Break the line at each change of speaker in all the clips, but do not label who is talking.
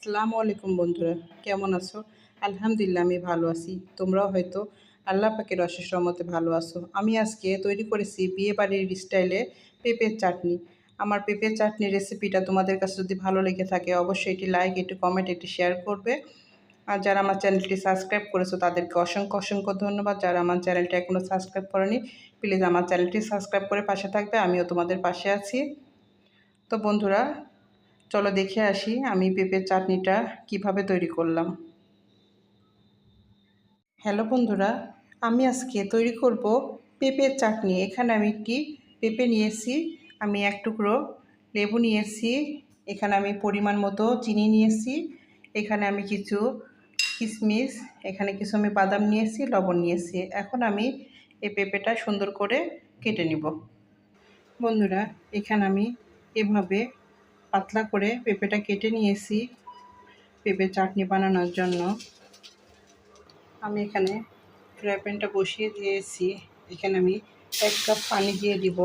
আসসালামু আলাইকুম বন্ধুরা, কেমন আছো? আলহামদুলিল্লাহ আমি ভালো আছি। তোমরাও হয়তো আল্লাহ পাকের অশেষ রহমতে ভালো আছো। আমি আজকে তৈরি করেছি বিয়েবাড়ির স্টাইলে পেঁপের চাটনি। আমার পেঁপের চাটনির রেসিপিটা তোমাদের কাছে যদি ভালো লেগে থাকে অবশ্যই একটি লাইক, একটি কমেন্ট, একটি শেয়ার করবে। আর যারা আমার চ্যানেলটি সাবস্ক্রাইব করেছো তাদেরকে অসংখ্য অসংখ্য ধন্যবাদ। যারা আমার চ্যানেলটি এখনও সাবস্ক্রাইব করেনি প্লিজ আমার চ্যানেলটি সাবস্ক্রাইব করে পাশে থাকবে, আমিও তোমাদের পাশে আছি। তো বন্ধুরা, চলো দেখে আসি আমি পেঁপের চাটনিটা কিভাবে তৈরি করলাম। হ্যালো বন্ধুরা, আমি আজকে তৈরি করব পেঁপের চাটনি। এখানে আমি একটি পেঁপে নিয়েছি, আমি এক টুকরো লেবু নিয়েছি, এখানে আমি পরিমাণ মতো চিনি নিয়েছি, এখানে আমি কিছু কিশমিশ, এখানে কিছু আমি বাদাম নিয়েছি, লবণ নিয়েছি। এখন আমি এই পেঁপেটা সুন্দর করে কেটে নিব। বন্ধুরা, এখানে আমি এভাবে পাতলা করে পেঁপেটা কেটে নিয়েছি পেঁপে চাটনি বানানোর জন্য। আমি এখানে ফ্রাই প্যানটা বসিয়ে দিয়েছি, এখানে আমি 1 কাপ পানি দিয়ে দিব।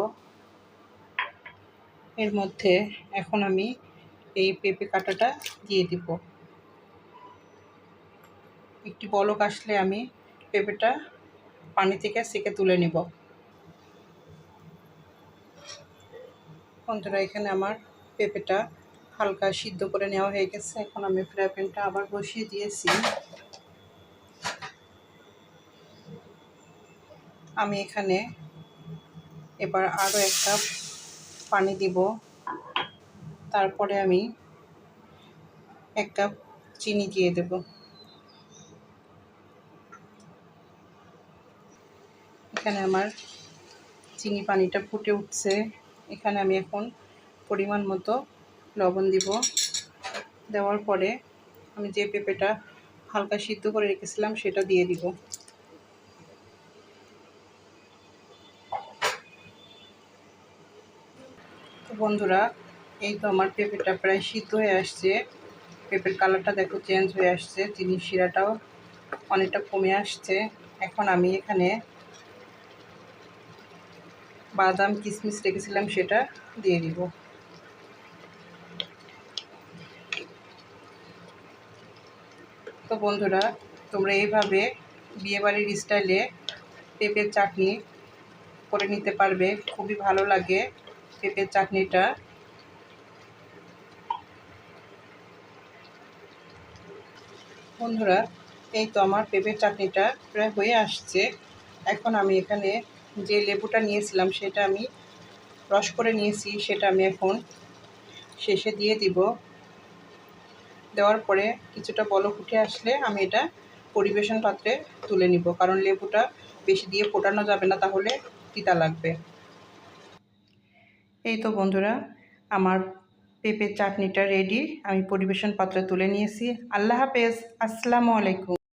এর মধ্যে এখন আমি এই পেঁপে কাটাটা দিয়ে দিব। একটি বলক আসলে আমি পেঁপেটা পানি থেকে ছেঁকে তুলে নেব। বন্ধুরা, এখানে আমার পেঁপেটা হালকা সিদ্ধ করে নেওয়া হয়ে গেছে। এখন আমি ফ্রাই প্যানটা আবার বসিয়ে দিয়েছি। আমি এখানে এবার আরও 1 কাপ পানি দিব। তারপরে আমি 1 কাপ চিনি দিয়ে দেব। এখানে আমার চিনি পানিটা ফুটে উঠছে। এখানে আমি এখন পরিমাণ মতো লবণ দিব। দেওয়ার পরে আমি যে পেঁপেটা হালকা সিদ্ধ করে রেখেছিলাম সেটা দিয়ে দিব। তো বন্ধুরা, এই তো আমার পেঁপেটা প্রায় সিদ্ধ হয়ে আসছে। পেঁপের কালারটা দেখো চেঞ্জ হয়ে আসছে, চিনির শিরাটাও অনেকটা কমে আসছে। এখন আমি এখানে বাদাম কিশমিশ রেখেছিলাম সেটা দিয়ে দিব। তো বন্ধুরা, তোমরা এইভাবে বিয়েবাড়ির স্টাইলে পেঁপের চাটনি করে নিতে পারবে, খুবই ভালো লাগে পেঁপের চাটনিটা। বন্ধুরা, এই তো আমার পেঁপের চাটনিটা প্রায় হয়ে আসছে। এখন আমি এখানে যে লেবুটা নিয়েছিলাম সেটা আমি রস করে নিয়েছি, সেটা আমি এখন শেষে দিয়ে দিব। দেওয়ার পরে কিছুটা বলক উঠে আসলে আমি এটা পরিবেশন পাত্রে তুলে নিব, কারণ লেবুটা বেশি দিয়ে ফোটানো যাবে না, তাহলে তিতা লাগবে। এই তো বন্ধুরা, আমার পেঁপের চাটনিটা রেডি, আমি পরিবেশন পাত্রে তুলে নিয়েছি। আল্লাহ হাফেজ, আসসালামু আলাইকুম।